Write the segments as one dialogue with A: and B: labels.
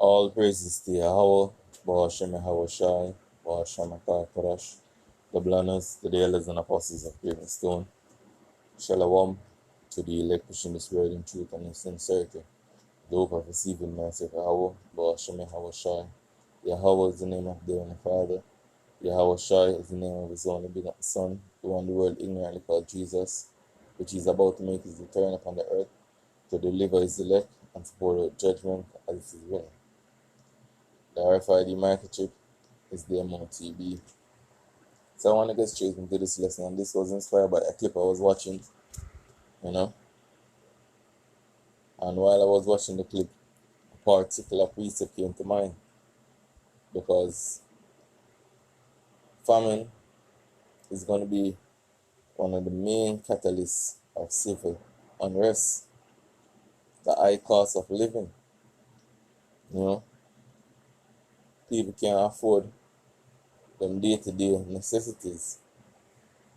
A: All praises to Yahweh, Bahashem Yahweh Bahashem Akar the Blanners, to the elders and apostles of Cleveland Stone, Shalom, to the elect pushing this word in truth and in sincerity, the hope of receiving mercy of Yahweh, Bahashem Yahweh Yahweh is the name of the Heavenly Father, Yahweh Shai is the name of his only begotten Son, the one the world ignorantly called Jesus, which he is about to make his return upon the earth, to deliver his elect and to pour out judgment as it is written. The RFID microchip is the MOTB. So I want to get straight into this lesson, and this was inspired by a clip I was watching, And while I was watching the clip, a particular precept came to mind, because famine is going to be one of the main catalysts of civil unrest, the high cost of living. People can't afford them day-to-day necessities.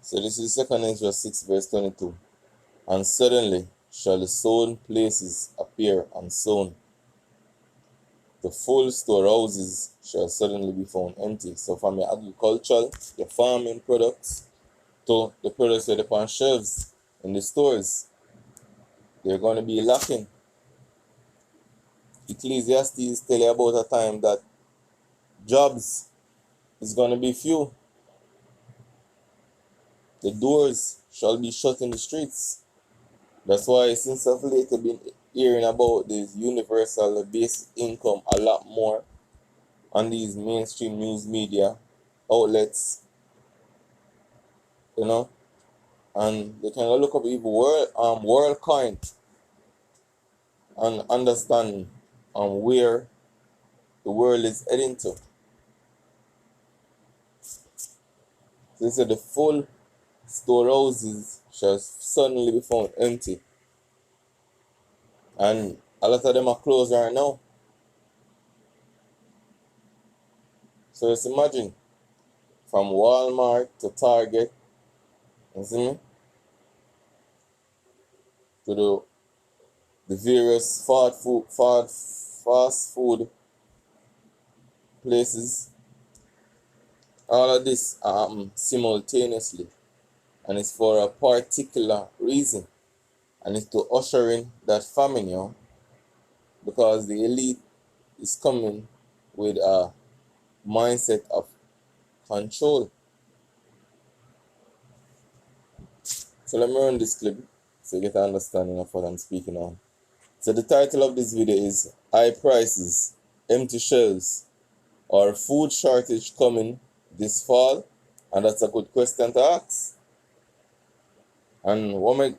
A: So this is 2 Ezra 6 verse 22. And suddenly shall the sown places appear unsown. The full storehouses shall suddenly be found empty. So from your agricultural, your farming products, to the products that are upon shelves in the stores, they're going to be lacking. Ecclesiastes tell you about a time that jobs is going to be few. The doors shall be shut in the streets. That's why since of late I've been hearing about this universal basic income a lot more on these mainstream news media outlets, and they can look up even WorldCoin and understand where the world is heading to. So they said the full storehouses shall suddenly be found empty, and a lot of them are closed right now. So just imagine, from Walmart to Target, you see me, to the various fast food places, all of this happen simultaneously, and it's for a particular reason, and it's to usher in that famine, because the elite is coming with a mindset of control. So let me run this clip so you get an understanding of what I'm speaking on. So the title of this video is High Prices, Empty Shelves, or Food Shortage Coming This Fall? And that's a good question to ask. And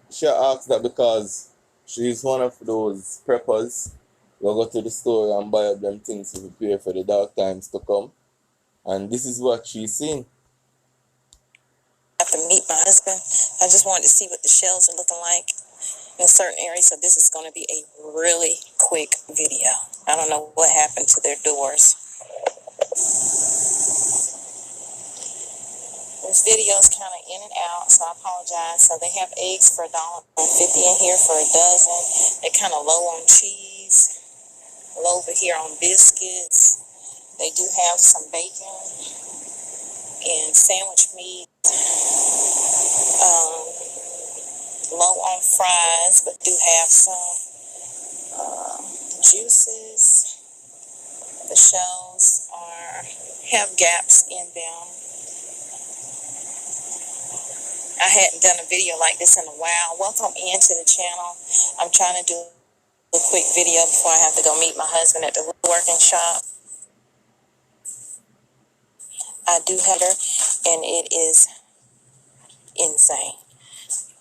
A: she asked that because she's one of those preppers who go to the store and buy up them things to prepare for the dark times to come. And this is what she's seen.
B: I have to meet my husband. I just wanted to see what the shelves are looking like in a certain area, so this is going to be a really quick video. I don't know what happened to their doors. This video is kind of in and out, so I apologize. So they have eggs for $1.50 in here for a dozen. They're kind of low on cheese, low over here on biscuits. They do have some bacon and sandwich meat. Low on fries, but do have some juices. The shelves have gaps in them. I hadn't done a video like this in a while. Welcome into the channel. I'm trying to do a quick video before I have to go meet my husband at the woodworking shop. I do have her, and it is insane.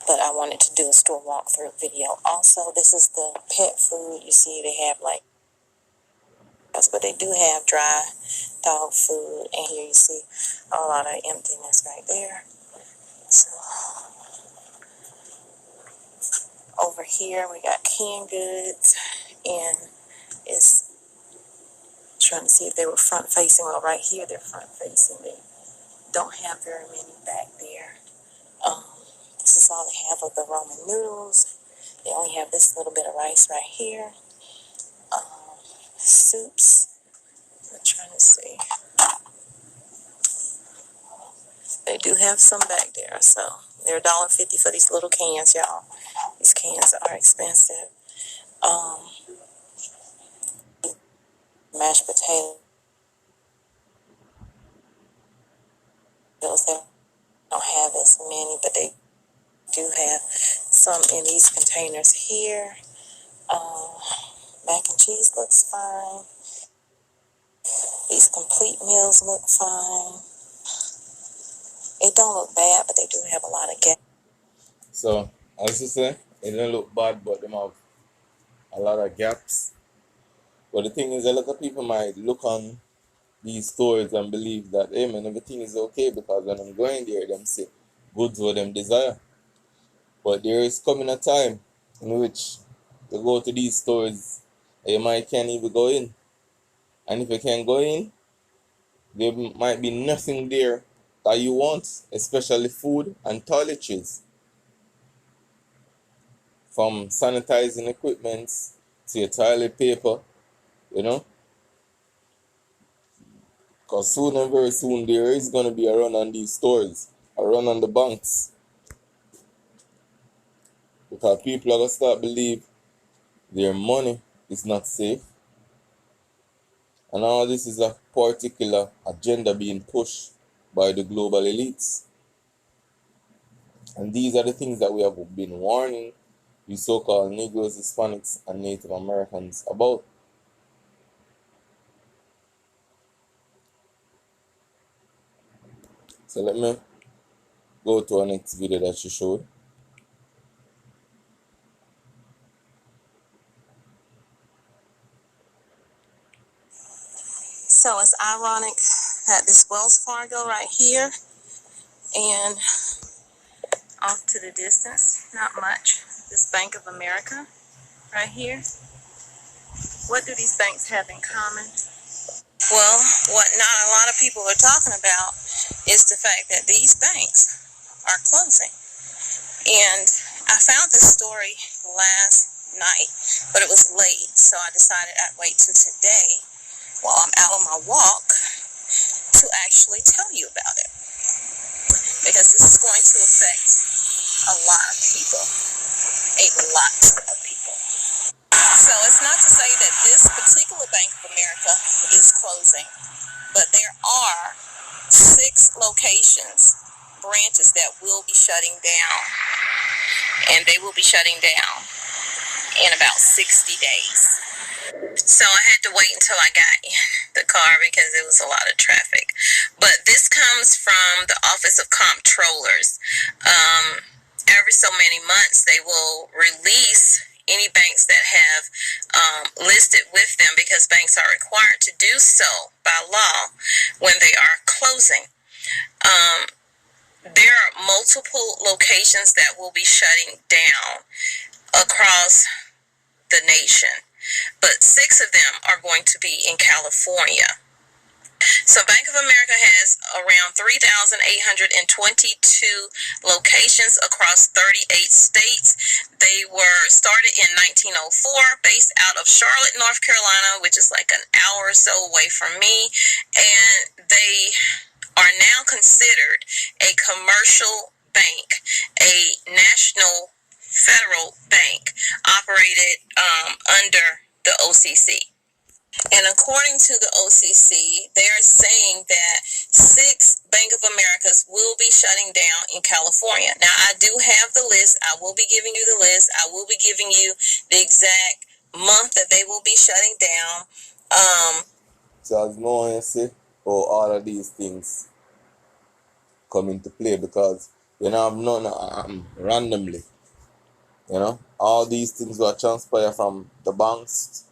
B: But I wanted to do a store walkthrough video. Also, this is the pet food. You see, they have but they do have dry dog food. And here you see a lot of emptiness right there. So over here we got canned goods, and it's trying to see if they were front facing. Well, right here they're front facing. They don't have very many back there. This is all they have of the Roman noodles. They only have this little bit of rice right here. soups. I'm trying to see. They do have some back there, so they're $1.50 for these little cans, y'all. These cans are expensive. Mashed potatoes. They don't have as many, but they do have some in these containers here. Mac and cheese looks fine. These complete meals look fine. It don't look bad, but they do have a lot of gas.
A: So, as you say, it don't look bad, but them have a lot of gaps. But the thing is, a lot of people might look on these stores and believe that, hey man, everything is okay because when I'm going there, them see goods what them desire. But there is coming a time in which you go to these stores and you might can't even go in. And if you can't go in, there might be nothing there that you want, especially food and toiletries. From sanitizing equipment to your toilet paper, you know. Because soon and very soon there is going to be a run on these stores, a run on the banks. Because people are going to start believe their money is not safe. And all this is a particular agenda being pushed by the global elites. And these are the things that we have been warning the so-called Negroes, Hispanics, and Native Americans about. So let me go to our next video that she showed.
B: So it's ironic that this Wells Fargo right here and off to the distance, not much, this Bank of America right here. What do these banks have in common? Well, what not a lot of people are talking about is the fact that these banks are closing. And I found this story last night, but it was late, so I decided I'd wait till today while I'm out on my walk to actually tell you about it. Because this is going to affect a lot of people. A lot of people. So it's not to say that this particular Bank of America is closing, but there are 6 locations, branches that will be shutting down. And they will be shutting down in about 60 days. So I had to wait until I got in the car because it was a lot of traffic. But this comes from the Office of Comptrollers. Every so many months, they will release any banks that have listed with them, because banks are required to do so by law when they are closing. There are multiple locations that will be shutting down across the nation, but 6 of them are going to be in California. So Bank of America has around 3,822 locations across 38 states. They were started in 1904, based out of Charlotte, North Carolina, which is like an hour or so away from me, and they are now considered a commercial bank, a national federal bank operated under the OCC. And according to the OCC, they are saying that 6 Bank of Americas will be shutting down in California. Now, I do have the list. I will be giving you the list. I will be giving you the exact month that they will be shutting down.
A: So as no one say, all of these things come into play, because you know I'm not randomly. You know, all these things will transpire from the banks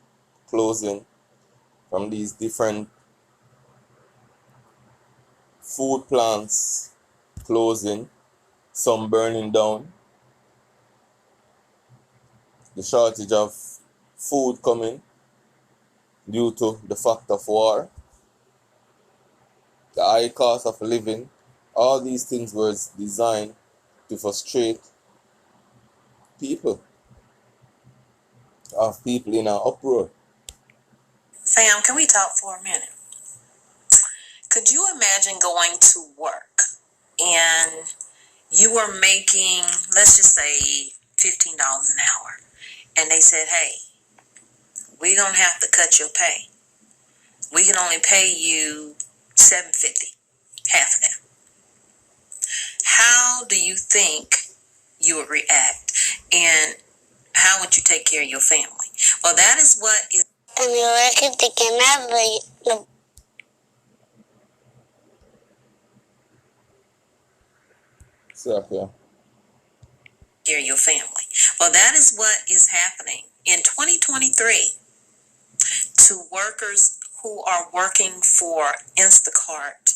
A: closing, from these different food plants closing, some burning down, the shortage of food coming due to the fact of war, the high cost of living. All these things were designed to frustrate people, of people in an uproar.
B: Fam, can we talk for a minute? Could you imagine going to work and you were making, let's just say, $15 an hour, and they said, hey, we're going to have to cut your pay. We can only pay you $7.50, half of that. How do you think you would react? And how would you take care of your family? Well, that is what is
A: So, yeah.
B: care of your family. Well, that is what is happening in 2023 to workers who are working for Instacart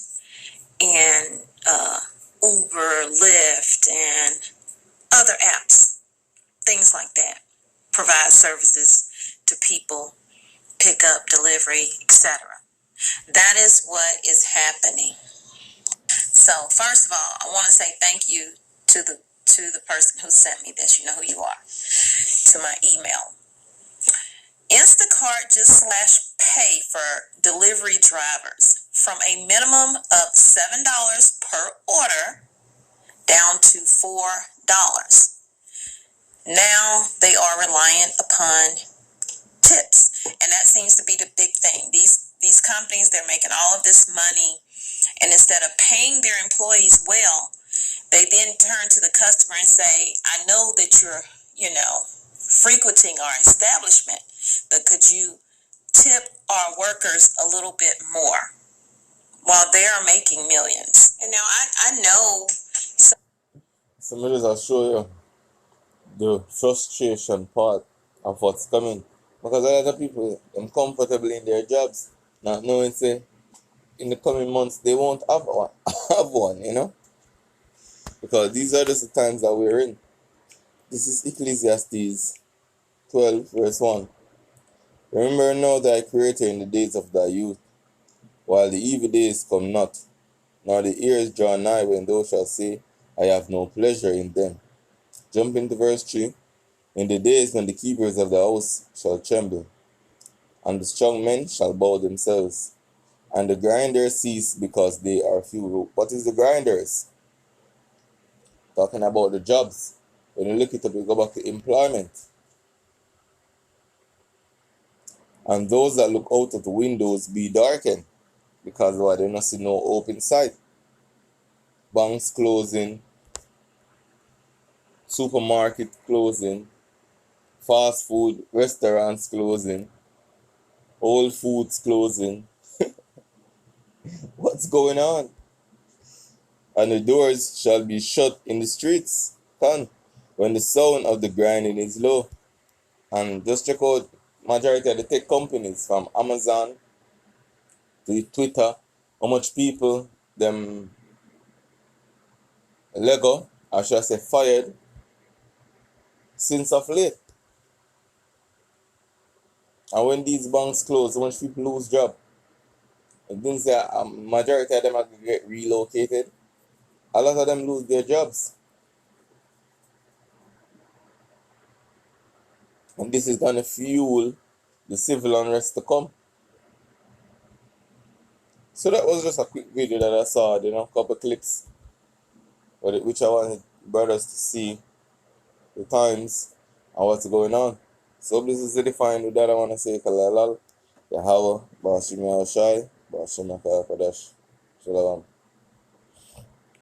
B: and Uber, Lyft, and other apps, things like that, provide services to people, pick up, delivery, etc. That is what is happening. So, first of all, I want to say thank you to the person who sent me this. You know who you are. To my email. Instacart just slashed pay for delivery drivers from a minimum of $7 per order down to $4. Now they are reliant upon tips, and that seems to be the big thing. These companies, they're making all of this money, and instead of paying their employees well, they then turn to the customer and say, I know that you're, frequenting our establishment, but could you tip our workers a little bit more while they are making millions? And now I know.
A: So, I'll show you the frustration part of what's coming. Because a lot of people are comfortable in their jobs, not knowing, say, in the coming months, they won't have one, Because these are just the times that we're in. This is Ecclesiastes 12, verse 1. Remember now thy Creator in the days of thy youth, while the evil days come not, nor the years draw nigh when thou shalt say, I have no pleasure in them. Jump into verse 3. In the days when the keepers of the house shall tremble, and the strong men shall bow themselves, and the grinders cease because they are few. What is the grinders? Talking about the jobs. When you look it up, you go back to employment. And those that look out of the windows be darkened, because they not see no open sight. Banks closing, supermarket closing, fast food restaurants closing, Whole Foods closing. What's going on? And the doors shall be shut in the streets, when the sound of the grinding is low. And just check out majority of the tech companies, from Amazon to Twitter, how much people them Lego, or should I say fired, since of late. And when these banks close, how much people lose job? It didn't say a majority of them are going to get relocated. A lot of them lose their jobs. And this is going to fuel the civil unrest to come. So that was just a quick video that I saw, a couple clips, which I wanted brothers to see the times and what's going on. So this is the define with that I want to say Kalalal, Yahweh, Bashim Yahushai, Bashim Akapadash. Shalom.